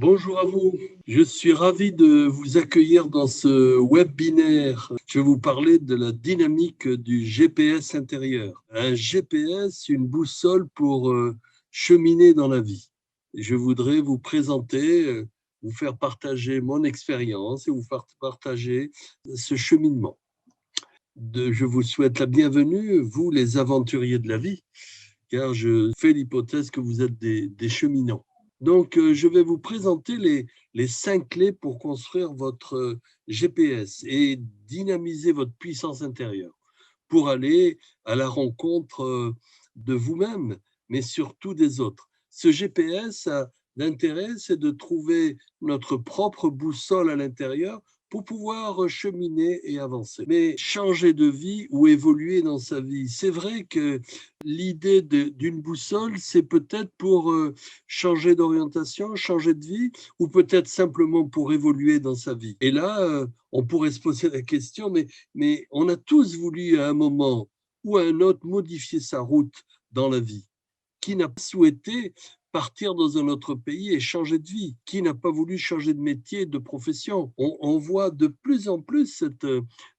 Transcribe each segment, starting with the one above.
Bonjour à vous, je suis ravi de vous accueillir dans ce webinaire. Je vais vous parler de la dynamique du GPS intérieur. Un GPS, une boussole pour cheminer dans la vie. Je voudrais vous présenter, vous faire partager mon expérience et vous faire partager ce cheminement. Je vous souhaite la bienvenue, vous les aventuriers de la vie, car je fais l'hypothèse que vous êtes des cheminants. Donc, je vais vous présenter les 5 clés pour construire votre GPS et dynamiser votre puissance intérieure pour aller à la rencontre de vous-même, mais surtout des autres. Ce GPS, l'intérêt, c'est de trouver notre propre boussole à l'intérieur pour pouvoir cheminer et avancer. Mais changer de vie ou évoluer dans sa vie, c'est vrai que l'idée d'une boussole, c'est peut-être pour changer d'orientation, changer de vie, ou peut-être simplement pour évoluer dans sa vie. Et là, on pourrait se poser la question, mais on a tous voulu à un moment ou à un autre modifier sa route dans la vie. Qui n'a pas souhaité partir dans un autre pays et changer de vie? Qui n'a pas voulu changer de métier, de profession? On voit de plus en plus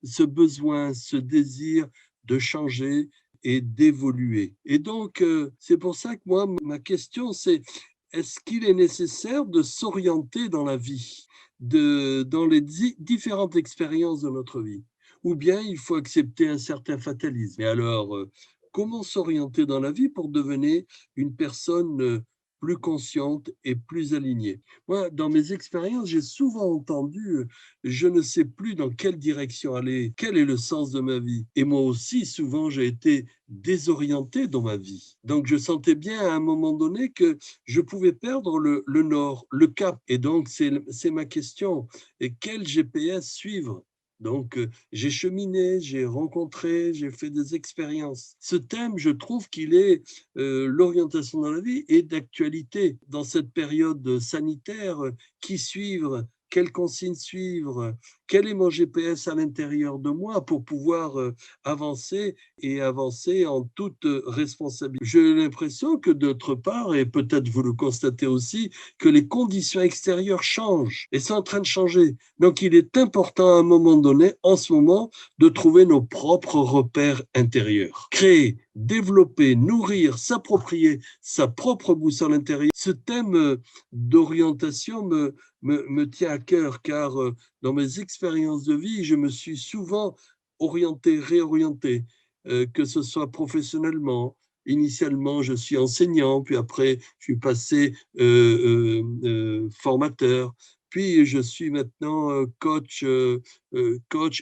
ce besoin, ce désir de changer et d'évoluer. Et donc, c'est pour ça que moi, ma question, c'est est-ce qu'il est nécessaire de s'orienter dans la vie, dans les différentes expériences de notre vie? Ou bien il faut accepter un certain fatalisme? Et alors, comment s'orienter dans la vie pour devenir une personne plus consciente et plus alignée? Moi, dans mes expériences, j'ai souvent entendu je ne sais plus dans quelle direction aller, quel est le sens de ma vie. Et moi aussi, souvent, j'ai été désorienté dans ma vie. Donc, je sentais bien à un moment donné que je pouvais perdre le nord, le cap. Et donc, c'est ma question. Et quel GPS suivre? Donc, j'ai cheminé, j'ai rencontré, j'ai fait des expériences. Ce thème, je trouve qu'il est l'orientation dans la vie et d'actualité. Dans cette période sanitaire, qui suivre? Quelles consignes suivre? Quel est mon GPS à l'intérieur de moi pour pouvoir avancer et avancer en toute responsabilité? J'ai l'impression que d'autre part, et peut-être vous le constatez aussi, que les conditions extérieures changent et sont en train de changer. Donc, il est important à un moment donné, en ce moment, de trouver nos propres repères intérieurs. Créer, développer, nourrir, s'approprier sa propre boussole intérieure. Ce thème d'orientation me tient à cœur car dans mes expériences de vie, je me suis souvent orienté, réorienté, que ce soit professionnellement. Initialement, je suis enseignant, puis après, je suis passé formateur, puis je suis maintenant coach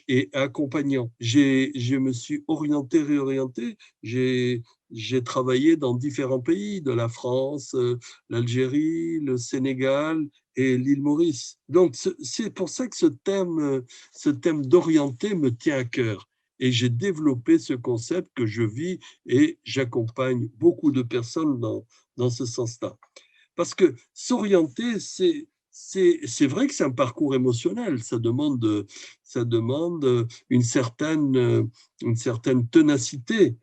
et accompagnant. Je me suis orienté, réorienté. J'ai travaillé dans différents pays, de la France, l'Algérie, le Sénégal et l'île Maurice. Donc, c'est pour ça que ce thème d'orienter me tient à cœur. Et j'ai développé ce concept que je vis et j'accompagne beaucoup de personnes dans ce sens-là. Parce que s'orienter, c'est vrai que c'est un parcours émotionnel, ça demande une certaine ténacité,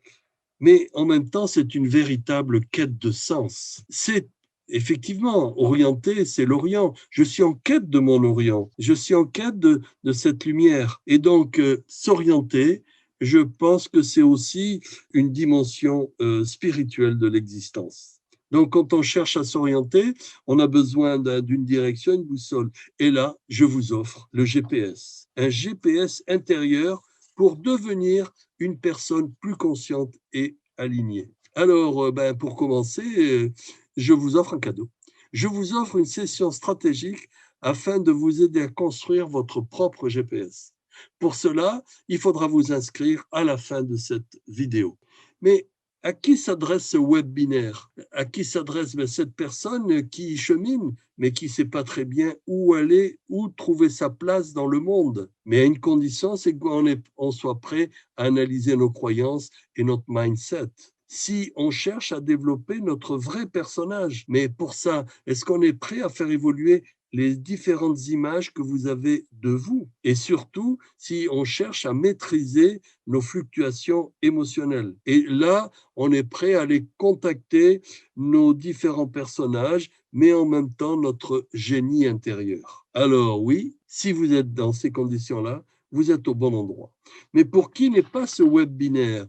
mais en même temps, c'est une véritable quête de sens. C'est effectivement orienté, c'est l'Orient. Je suis en quête de mon Orient, je suis en quête de cette lumière. Et donc, s'orienter, je pense que c'est aussi une dimension spirituelle de l'existence. Donc, quand on cherche à s'orienter, on a besoin d'une direction, une boussole. Et là, je vous offre le GPS, un GPS intérieur pour devenir une personne plus consciente et alignée. Alors, pour commencer, je vous offre un cadeau. Je vous offre une session stratégique afin de vous aider à construire votre propre GPS. Pour cela, il faudra vous inscrire à la fin de cette vidéo. Mais à qui s'adresse ce webinaire? À qui s'adresse cette personne qui chemine, mais qui ne sait pas très bien où aller, où trouver sa place dans le monde? Mais à une condition, c'est qu'on soit prêt à analyser nos croyances et notre mindset. Si on cherche à développer notre vrai personnage, mais pour ça, est-ce qu'on est prêt à faire évoluer les différentes images que vous avez de vous? Et surtout, si on cherche à maîtriser nos fluctuations émotionnelles. Et là, on est prêt à aller contacter nos différents personnages, mais en même temps notre génie intérieur. Alors oui, si vous êtes dans ces conditions-là, vous êtes au bon endroit. Mais pour qui n'est pas ce web binaire?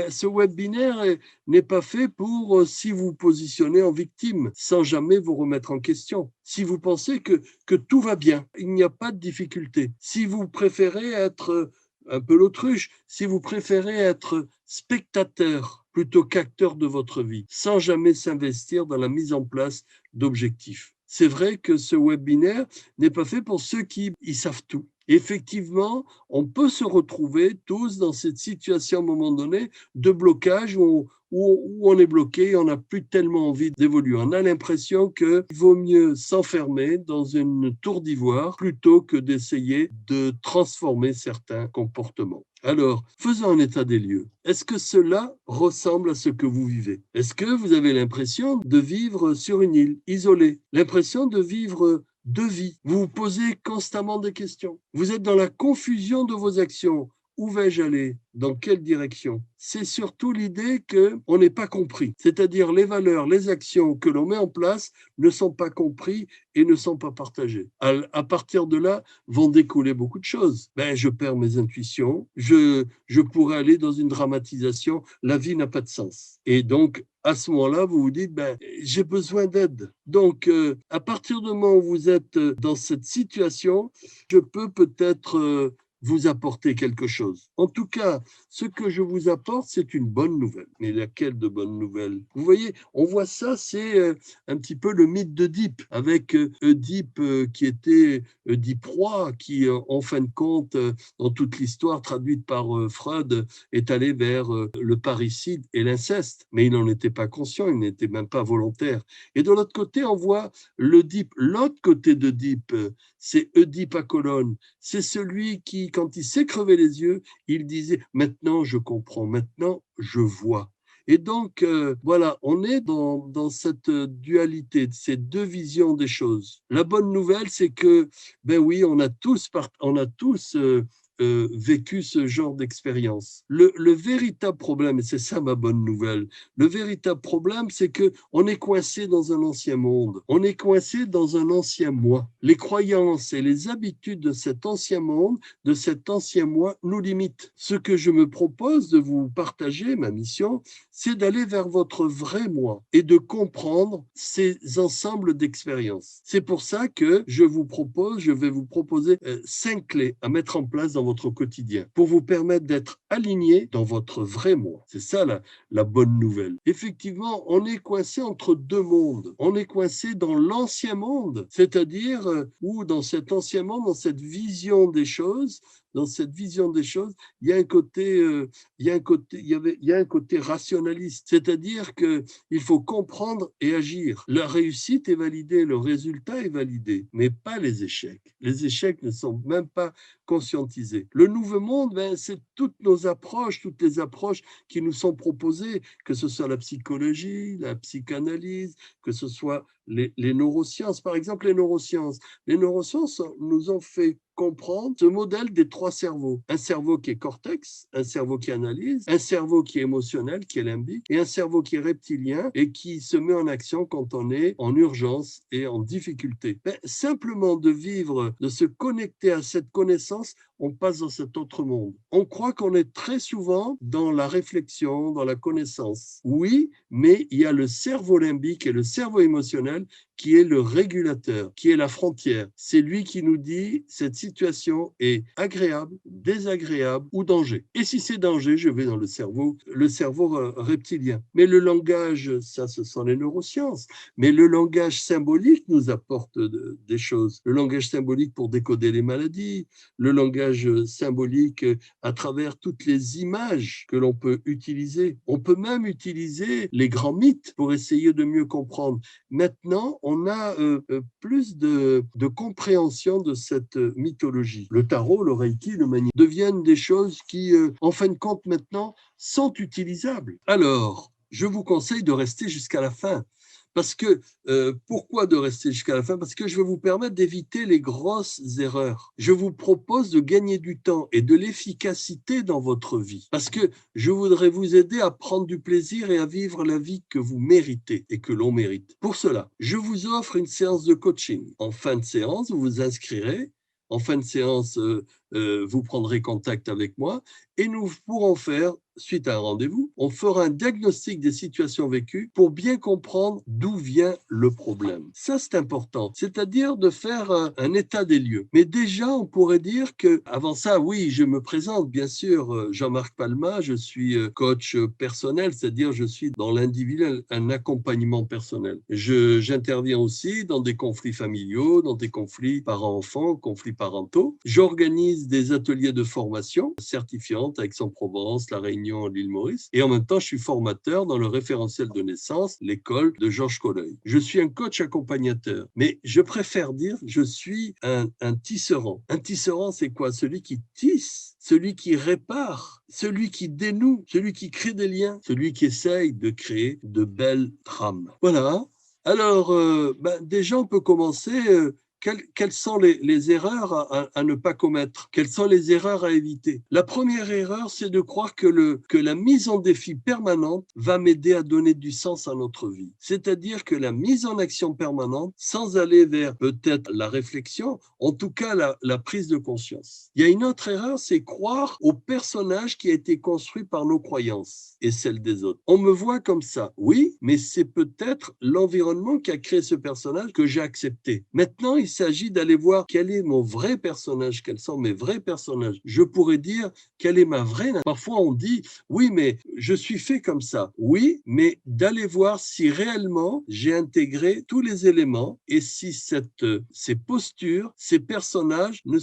Ce web binaire n'est pas fait pour si vous positionnez en victime, sans jamais vous remettre en question. Si vous pensez que tout va bien, il n'y a pas de difficulté. Si vous préférez être un peu l'autruche, si vous préférez être spectateur plutôt qu'acteur de votre vie, sans jamais s'investir dans la mise en place d'objectifs. C'est vrai que ce webinaire n'est pas fait pour ceux qui y savent tout. Effectivement, on peut se retrouver tous dans cette situation à un moment donné de blocage où on est bloqué et on n'a plus tellement envie d'évoluer. On a l'impression qu'il vaut mieux s'enfermer dans une tour d'ivoire plutôt que d'essayer de transformer certains comportements. Alors, faisons un état des lieux. Est-ce que cela ressemble à ce que vous vivez? Est-ce que vous avez l'impression de vivre sur une île, isolée? L'impression de vivre deux vies? Vous vous posez constamment des questions. Vous êtes dans la confusion de vos actions. Où vais-je aller? Dans quelle direction? C'est surtout l'idée qu'on n'est pas compris. C'est-à-dire les valeurs, les actions que l'on met en place ne sont pas compris et ne sont pas partagées. À partir de là, vont découler beaucoup de choses. Je perds mes intuitions, je pourrais aller dans une dramatisation, la vie n'a pas de sens. Et donc, à ce moment-là, vous vous dites, j'ai besoin d'aide. Donc, à partir du moment où vous êtes dans cette situation, je peux peut-être vous apporter quelque chose. En tout cas, ce que je vous apporte, c'est une bonne nouvelle. Mais laquelle de bonne nouvelle? Vous voyez, on voit ça, c'est un petit peu le mythe d'Oedipe, avec Oedipe qui était Oedipe roi, qui, en fin de compte, dans toute l'histoire traduite par Freud, est allé vers le parricide et l'inceste. Mais il n'en était pas conscient, il n'était même pas volontaire. Et de l'autre côté, on voit l'Oedipe, l'autre côté d'Oedipe, c'est Oedipe à Colonne. C'est celui qui, quand il s'est crevé les yeux, il disait « Maintenant, je comprends, maintenant, je vois ». Et donc, voilà, on est dans cette dualité, ces deux visions des choses. La bonne nouvelle, c'est que, oui, on a tous vécu ce genre d'expérience. Le véritable problème, et c'est ça ma bonne nouvelle, le véritable problème, c'est qu'on est coincé dans un ancien monde, on est coincé dans un ancien moi. Les croyances et les habitudes de cet ancien monde, de cet ancien moi, nous limitent. Ce que je me propose de vous partager, ma mission, c'est d'aller vers votre vrai moi et de comprendre ces ensembles d'expériences. C'est pour ça que je vais vous proposer 5 clés à mettre en place dans votre quotidien pour vous permettre d'être aligné dans votre vrai moi. C'est ça la bonne nouvelle. Effectivement, on est coincé entre deux mondes. On est coincé dans l'ancien monde, c'est-à-dire où dans cet ancien monde, dans cette vision des choses, il y a un côté rationaliste, c'est-à-dire qu'il faut comprendre et agir. La réussite est validée, le résultat est validé, mais pas les échecs. Les échecs ne sont même pas conscientisés. Le nouveau monde, c'est toutes les approches qui nous sont proposées, que ce soit la psychologie, la psychanalyse, que ce soit les neurosciences. Par exemple, les neurosciences nous ont fait comprendre ce modèle des trois cerveaux. Un cerveau qui est cortex, un cerveau qui analyse, un cerveau qui est émotionnel, qui est limbique, et un cerveau qui est reptilien et qui se met en action quand on est en urgence et en difficulté. Simplement de vivre, de se connecter à cette connaissance, on passe dans cet autre monde. On croit qu'on est très souvent dans la réflexion, dans la connaissance. Oui, mais il y a le cerveau limbique et le cerveau émotionnel qui est le régulateur, qui est la frontière. C'est lui qui nous dit cette situation est agréable, désagréable ou danger. Et si c'est danger, je vais dans le cerveau reptilien. Mais le langage, ça, ce sont les neurosciences. Mais le langage symbolique nous apporte des choses. Le langage symbolique pour décoder les maladies, le langage symbolique à travers toutes les images que l'on peut utiliser. On peut même utiliser les grands mythes pour essayer de mieux comprendre. Maintenant, on a plus de compréhension de cette mythologie. Le tarot, le reiki, le magnétisme deviennent des choses qui, en fin de compte, maintenant, sont utilisables. Alors, je vous conseille de rester jusqu'à la fin, Parce que, pourquoi de rester jusqu'à la fin? Parce que je vais vous permettre d'éviter les grosses erreurs. Je vous propose de gagner du temps et de l'efficacité dans votre vie. Parce que je voudrais vous aider à prendre du plaisir et à vivre la vie que vous méritez et que l'on mérite. Pour cela, je vous offre une séance de coaching. En fin de séance, vous vous inscrirez. En fin de séance, vous prendrez contact avec moi et nous pourrons faire, suite à un rendez-vous, on fera un diagnostic des situations vécues pour bien comprendre d'où vient le problème. Ça, c'est important, c'est-à-dire de faire un état des lieux. Mais déjà, on pourrait dire que, avant ça, oui, je me présente, bien sûr, Jean-Marc Palma, je suis coach personnel, c'est-à-dire je suis dans l'individuel, un accompagnement personnel. J'interviens aussi dans des conflits familiaux, dans des conflits parents-enfants, conflits parentaux. J'organise des ateliers de formation certifiante à Aix-en-Provence, La Réunion, l'île Maurice. Et en même temps, je suis formateur dans le référentiel de naissance, l'école de Georges Colleuil. Je suis un coach accompagnateur, mais je préfère dire je suis un tisserand. Un tisserand, c'est quoi? Celui qui tisse, celui qui répare, celui qui dénoue, celui qui crée des liens, celui qui essaye de créer de belles trames. Voilà. Alors, déjà, on peut commencer. Quelles sont les erreurs à ne pas commettre? Quelles sont les erreurs à éviter? La première erreur, c'est de croire que la mise en défi permanente va m'aider à donner du sens à notre vie. C'est-à-dire que la mise en action permanente, sans aller vers peut-être la réflexion, en tout cas la prise de conscience. Il y a une autre erreur, c'est croire au personnage qui a été construit par nos croyances et celles des autres. On me voit comme ça, oui, mais c'est peut-être l'environnement qui a créé ce personnage que j'ai accepté. Maintenant, il s'agit d'aller voir quel est mon vrai personnage, quels sont mes vrais personnages. Je pourrais dire quelle est ma vraie. Parfois, on dit oui, mais je suis fait comme ça. Oui, mais d'aller voir si réellement j'ai intégré tous les éléments et si ces postures, ces personnages ne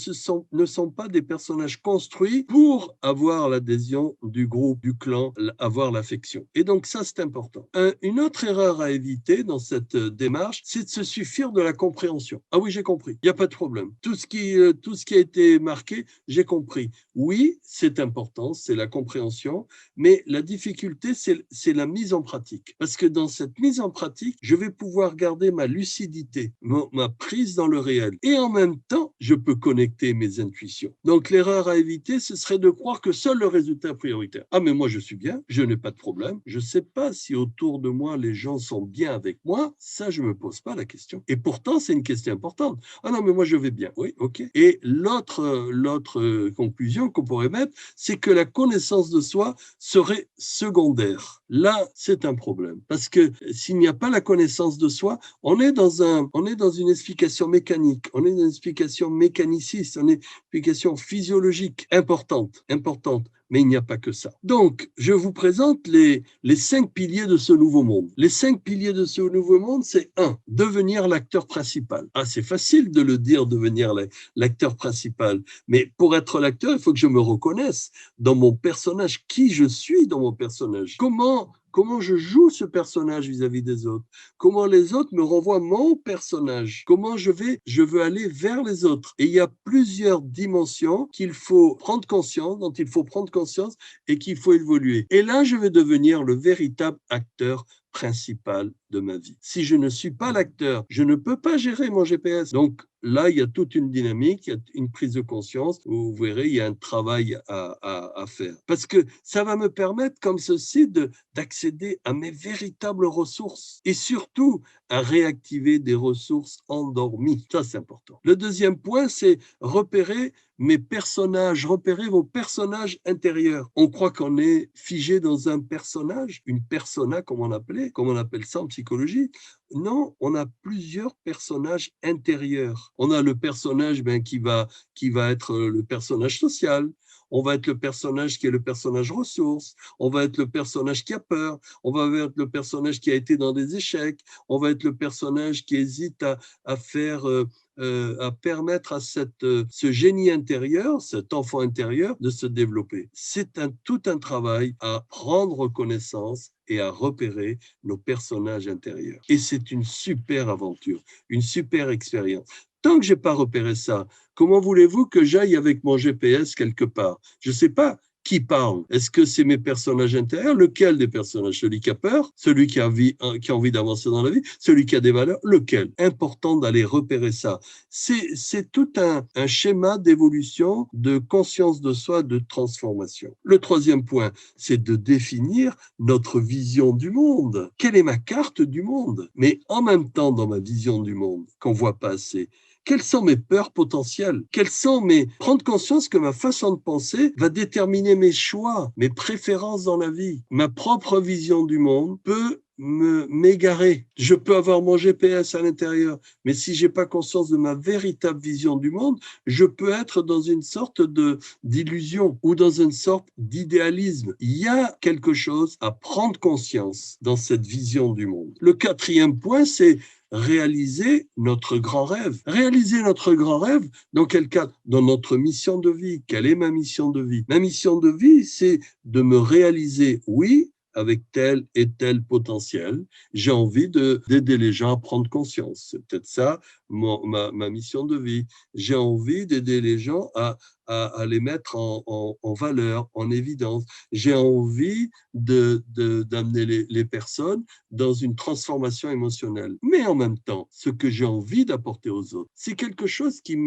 sont pas des personnages construits pour avoir l'adhésion du groupe, du clan, avoir l'affection. Et donc ça, c'est important. Une autre erreur à éviter dans cette démarche, c'est de se suffire de la compréhension. Ah oui, j'ai compris, il n'y a pas de problème. Tout ce qui a été marqué, j'ai compris. Oui, c'est important, c'est la compréhension, mais la difficulté, c'est la mise en pratique. Parce que dans cette mise en pratique, je vais pouvoir garder ma lucidité, ma prise dans le réel. Et en même temps, je peux connecter mes intuitions. Donc l'erreur à éviter, ce serait de croire que seul le résultat est prioritaire. Ah, mais moi, je suis bien, je n'ai pas de problème. Je ne sais pas si autour de moi, les gens sont bien avec moi. Ça, je ne me pose pas la question. Et pourtant, c'est une question importante. Ah non, mais moi, je vais bien. Oui, ok. Et l'autre conclusion qu'on pourrait mettre, c'est que la connaissance de soi serait secondaire. Là, c'est un problème. Parce que s'il n'y a pas la connaissance de soi, on est dans une explication mécanique, on est dans une explication mécaniciste, on est une explication physiologique importante. Mais il n'y a pas que ça. Donc, je vous présente les 5 piliers de ce nouveau monde. Les 5 piliers de ce nouveau monde, c'est 1, devenir l'acteur principal. Ah, c'est facile de le dire, devenir l'acteur principal. Mais pour être l'acteur, il faut que je me reconnaisse dans mon personnage, qui je suis dans mon personnage. Comment je joue ce personnage vis-à-vis des autres? Comment les autres me renvoient mon personnage? Comment je veux aller vers les autres? Et il y a plusieurs dimensions dont il faut prendre conscience et qu'il faut évoluer. Et là, je vais devenir le véritable acteur principal de ma vie. Si je ne suis pas l'acteur, je ne peux pas gérer mon GPS. Donc là, il y a toute une dynamique, il y a une prise de conscience. Vous verrez, il y a un travail à faire. Parce que ça va me permettre, comme ceci, d'accéder à mes véritables ressources et surtout à réactiver des ressources endormies. Ça, c'est important. Le deuxième point, c'est repérer vos personnages intérieurs. On croit qu'on est figé dans un personnage, une persona, comme on appelle ça en psychologie. Non, on a plusieurs personnages intérieurs. On a le personnage qui va être le personnage social. On va être le personnage qui est le personnage ressource. On va être le personnage qui a peur. On va être le personnage qui a été dans des échecs. On va être le personnage qui hésite à faire... à permettre à ce génie intérieur, cet enfant intérieur, de se développer. C'est tout un travail à prendre connaissance et à repérer nos personnages intérieurs. Et c'est une super aventure, une super expérience. Tant que je n'ai pas repéré ça, comment voulez-vous que j'aille avec mon GPS quelque part? Je ne sais pas Qui parle? Est-ce que c'est mes personnages intérieurs? Lequel des personnages? Celui qui a peur? Celui qui a envie d'avancer dans la vie? Celui qui a des valeurs? Lequel? Important d'aller repérer ça. C'est tout un schéma d'évolution, de conscience de soi, de transformation. Le troisième point, c'est de définir notre vision du monde. Quelle est ma carte du monde? Mais en même temps, dans ma vision du monde, qu'on voit pas assez, quelles sont mes peurs potentielles? Quelles sont mes... Prendre conscience que ma façon de penser va déterminer mes choix, mes préférences dans la vie. Ma propre vision du monde peut m'égarer. Je peux avoir mon GPS à l'intérieur, mais si j'ai pas conscience de ma véritable vision du monde, je peux être dans une sorte d'illusion ou dans une sorte d'idéalisme. Il y a quelque chose à prendre conscience dans cette vision du monde. Le quatrième point, c'est réaliser notre grand rêve. Réaliser notre grand rêve, dans quel cadre? Dans notre mission de vie. Quelle est ma mission de vie? Ma mission de vie, c'est de me réaliser, oui, avec tel et tel potentiel. J'ai envie d'aider les gens à prendre conscience. C'est peut-être ça ma mission de vie. J'ai envie d'aider les gens à les mettre en valeur, en évidence. J'ai envie d'amener les personnes dans une transformation émotionnelle. Mais en même temps, ce que j'ai envie d'apporter aux autres, c'est quelque chose qui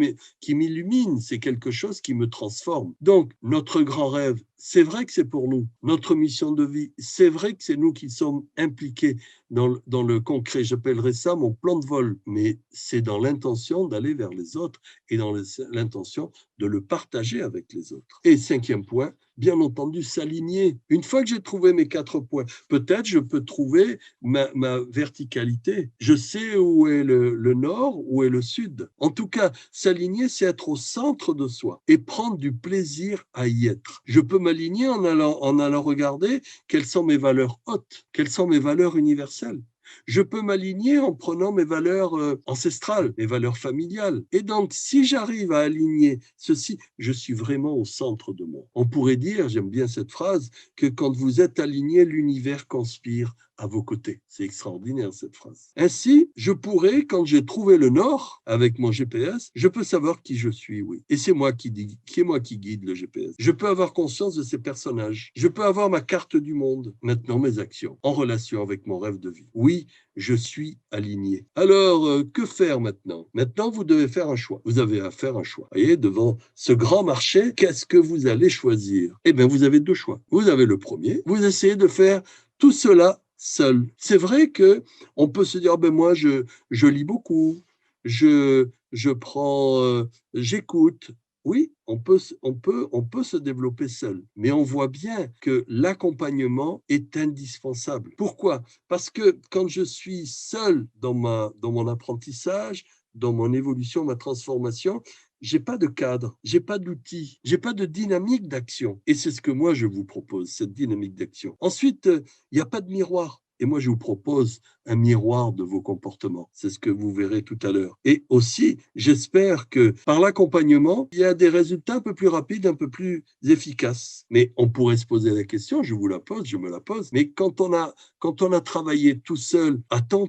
m'illumine, c'est quelque chose qui me transforme. Donc, notre grand rêve, c'est vrai que c'est pour nous. Notre mission de vie, c'est vrai que c'est nous qui sommes impliqués dans le concret. J'appellerais ça mon plan de vol, mais c'est dans l'intention d'aller vers les autres et dans l'intention de le partager avec les autres. Et cinquième point, bien entendu, s'aligner. Une fois que j'ai trouvé mes 4 points, peut-être je peux trouver ma verticalité. Je sais où est le nord, où est le sud. En tout cas, s'aligner, c'est être au centre de soi et prendre du plaisir à y être. Je peux m'aligner en allant regarder quelles sont mes valeurs hautes, quelles sont mes valeurs universelles. Je peux m'aligner en prenant mes valeurs ancestrales, mes valeurs familiales. Et donc, si j'arrive à aligner ceci, je suis vraiment au centre de moi. On pourrait dire, j'aime bien cette phrase, que quand vous êtes aligné, l'univers conspire à vos côtés. C'est extraordinaire cette phrase. Ainsi, je pourrais, quand j'ai trouvé le nord avec mon GPS, je peux savoir qui je suis, oui. Et c'est moi qui guide le GPS. Je peux avoir conscience de ces personnages. Je peux avoir ma carte du monde. Maintenant, mes actions en relation avec mon rêve de vie. Oui, je suis aligné. Alors, que faire maintenant? Maintenant, vous devez faire un choix. Vous avez à faire un choix. Vous voyez, devant ce grand marché, qu'est-ce que vous allez choisir? Eh bien, vous avez 2 choix. Vous avez le premier. Vous essayez de faire tout cela seul. C'est vrai que on peut se dire, ben moi, je lis beaucoup, je prends, j'écoute. Oui, on peut se développer seul, mais on voit bien que l'accompagnement est indispensable. Pourquoi? Parce que quand je suis seul dans mon apprentissage, dans mon évolution, ma transformation, j'ai pas de cadre, j'ai pas d'outils, j'ai pas de dynamique d'action. Et c'est ce que moi je vous propose, cette dynamique d'action. Ensuite, il n'y a pas de miroir. Et moi, je vous propose un miroir de vos comportements. C'est ce que vous verrez tout à l'heure. Et aussi, j'espère que par l'accompagnement, il y a des résultats un peu plus rapides, un peu plus efficaces. Mais on pourrait se poser la question, je vous la pose, je me la pose, mais quand on a travaillé tout seul, a-t-on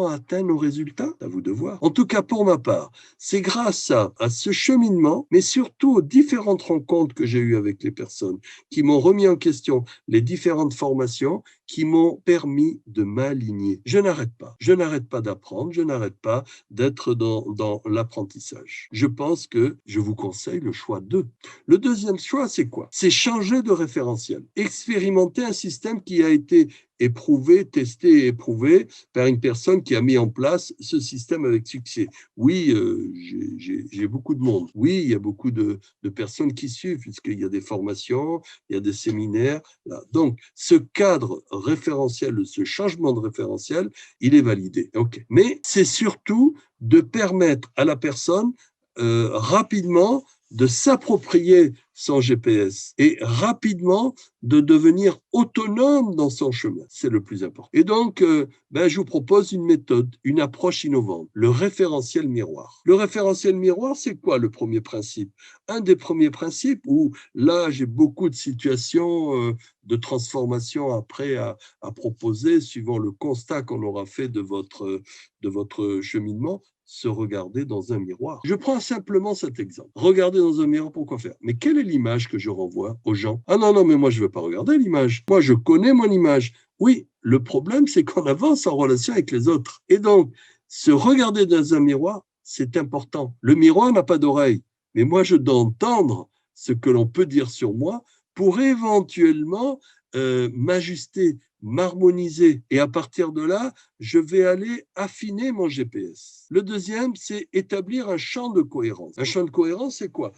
atteint nos résultats? À vous de voir. En tout cas, pour ma part, c'est grâce à ce cheminement, mais surtout aux différentes rencontres que j'ai eues avec les personnes qui m'ont remis en question les différentes formations qui m'ont permis de m'aligner. Je n'arrête pas d'apprendre, je n'arrête pas d'être dans l'apprentissage. Je pense que je vous conseille le choix 2. Le deuxième choix, c'est quoi? C'est changer de référentiel, expérimenter un système qui a été éprouvé, testé et éprouvé par une personne qui a mis en place ce système avec succès. Oui, j'ai beaucoup de monde. Oui, il y a beaucoup de personnes qui suivent, puisqu'il y a des formations, il y a des séminaires. Là. Donc, ce cadre référentiel, ce changement de référentiel, il est validé. Okay. Mais c'est surtout de permettre à la personne rapidement de s'approprier son GPS et rapidement de devenir autonome dans son chemin. C'est le plus important. Et donc, je vous propose une méthode, une approche innovante, le référentiel miroir. Le référentiel miroir, c'est quoi le premier principe? Un des premiers principes où là, j'ai beaucoup de situations de transformation après à proposer, suivant le constat qu'on aura fait de votre cheminement, se regarder dans un miroir. Je prends simplement cet exemple. Regarder dans un miroir, pourquoi faire? Mais quelle est l'image que je renvoie aux gens? Ah non, non, mais moi, je ne veux pas regarder l'image. Moi, je connais mon image. Oui, le problème, c'est qu'on avance en relation avec les autres. Et donc, se regarder dans un miroir, c'est important. Le miroir n'a pas d'oreille, mais moi, je dois entendre ce que l'on peut dire sur moi pour éventuellement m'ajuster, m'harmoniser. Et à partir de là, je vais aller affiner mon GPS. Le deuxième, c'est établir un champ de cohérence. Un champ de cohérence, c'est quoi?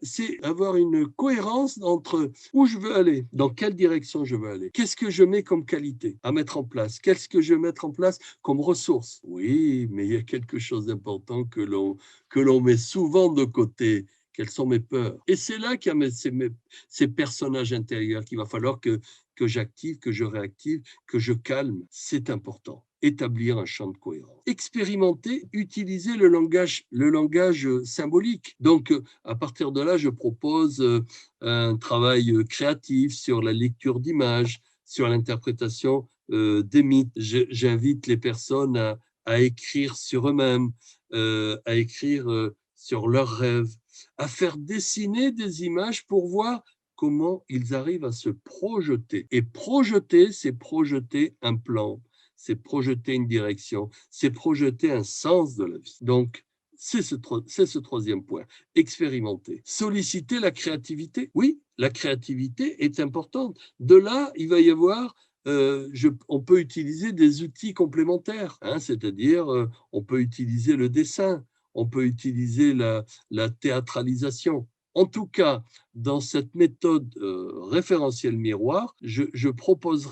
C'est avoir une cohérence entre où je veux aller, dans quelle direction je veux aller, qu'est-ce que je mets comme qualité à mettre en place, qu'est-ce que je vais mettre en place comme ressources. Oui, mais il y a quelque chose d'important que l'on met souvent de côté. Quelles sont mes peurs? Et c'est là qu'il y a ces personnages intérieurs qu'il va falloir que j'active, que je réactive, que je calme. C'est important. Établir un champ de cohérence. Expérimenter, utiliser le langage symbolique. Donc, à partir de là, je propose un travail créatif sur la lecture d'images, sur l'interprétation des mythes. J'invite les personnes à écrire sur eux-mêmes, à écrire sur leurs rêves, à faire dessiner des images pour voir comment ils arrivent à se projeter. Et projeter, c'est projeter un plan, c'est projeter une direction, c'est projeter un sens de la vie. Donc, c'est ce troisième point. Expérimenter. Solliciter la créativité. Oui, la créativité est importante. De là, il va y avoir on peut utiliser des outils complémentaires, hein, c'est-à-dire on peut utiliser le dessin, on peut utiliser la théâtralisation. En tout cas, dans cette méthode référentielle miroir, je propose,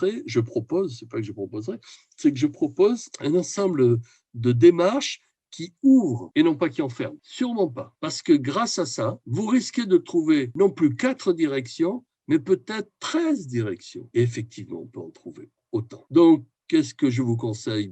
c'est pas que je proposerai, c'est que je propose un ensemble de démarches qui ouvrent et non pas qui enferment. Sûrement pas. Parce que grâce à ça, vous risquez de trouver non plus 4 directions, mais peut-être 13 directions. Et effectivement, on peut en trouver autant. Donc, qu'est-ce que je vous conseille?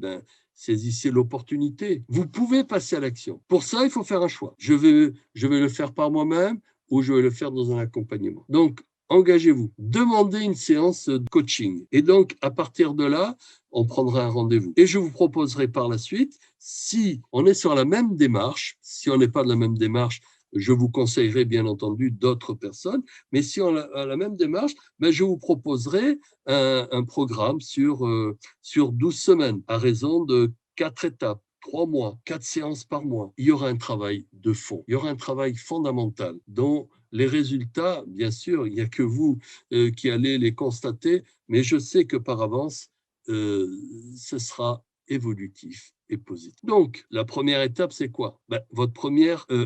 Saisissez l'opportunité. Vous pouvez passer à l'action. Pour ça, il faut faire un choix. Je vais le faire par moi-même ou je vais le faire dans un accompagnement. Donc, engagez-vous. Demandez une séance de coaching. Et donc, à partir de là, on prendra un rendez-vous. Et je vous proposerai par la suite, si on est sur la même démarche, si on n'est pas de la même démarche, je vous conseillerais bien entendu d'autres personnes, mais si on a la même démarche, je vous proposerai un programme sur 12 semaines, à raison de 4 étapes. 3 mois, 4 séances par mois. Il y aura un travail de fond, il y aura un travail fondamental dont les résultats, bien sûr, il n'y a que vous qui allez les constater, mais je sais que par avance, ce sera évolutif et positif. Donc, la première étape, c'est quoi?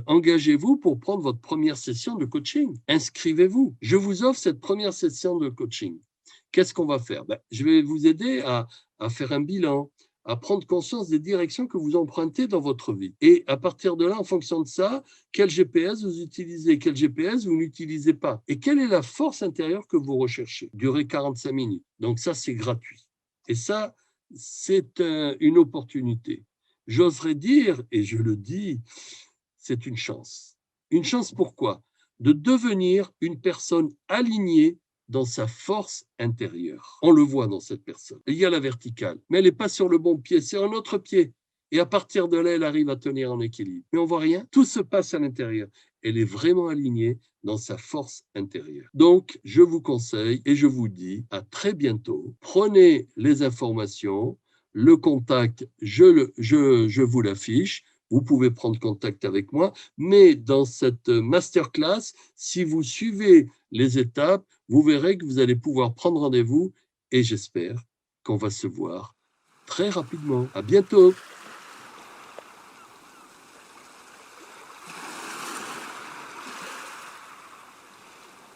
Engagez-vous pour prendre votre première session de coaching. Inscrivez-vous. Je vous offre cette première session de coaching. Qu'est-ce qu'on va faire? Je vais vous aider à faire un bilan, à prendre conscience des directions que vous empruntez dans votre vie. Et à partir de là, en fonction de ça, quel GPS vous utilisez, quel GPS vous n'utilisez pas. Et quelle est la force intérieure que vous recherchez? Durer 45 minutes. Donc ça, c'est gratuit. Et ça, c'est une opportunité. J'oserais dire, et je le dis, c'est une chance. Une chance pourquoi? De devenir une personne alignée dans sa force intérieure. On le voit dans cette personne. Il y a la verticale, mais elle n'est pas sur le bon pied, c'est un autre pied. Et à partir de là, elle arrive à tenir en équilibre. Mais on voit rien, tout se passe à l'intérieur. Elle est vraiment alignée dans sa force intérieure. Donc, je vous conseille et je vous dis à très bientôt. Prenez les informations, le contact, je vous l'affiche. Vous pouvez prendre contact avec moi, mais dans cette masterclass, si vous suivez les étapes, vous verrez que vous allez pouvoir prendre rendez-vous et j'espère qu'on va se voir très rapidement. À bientôt.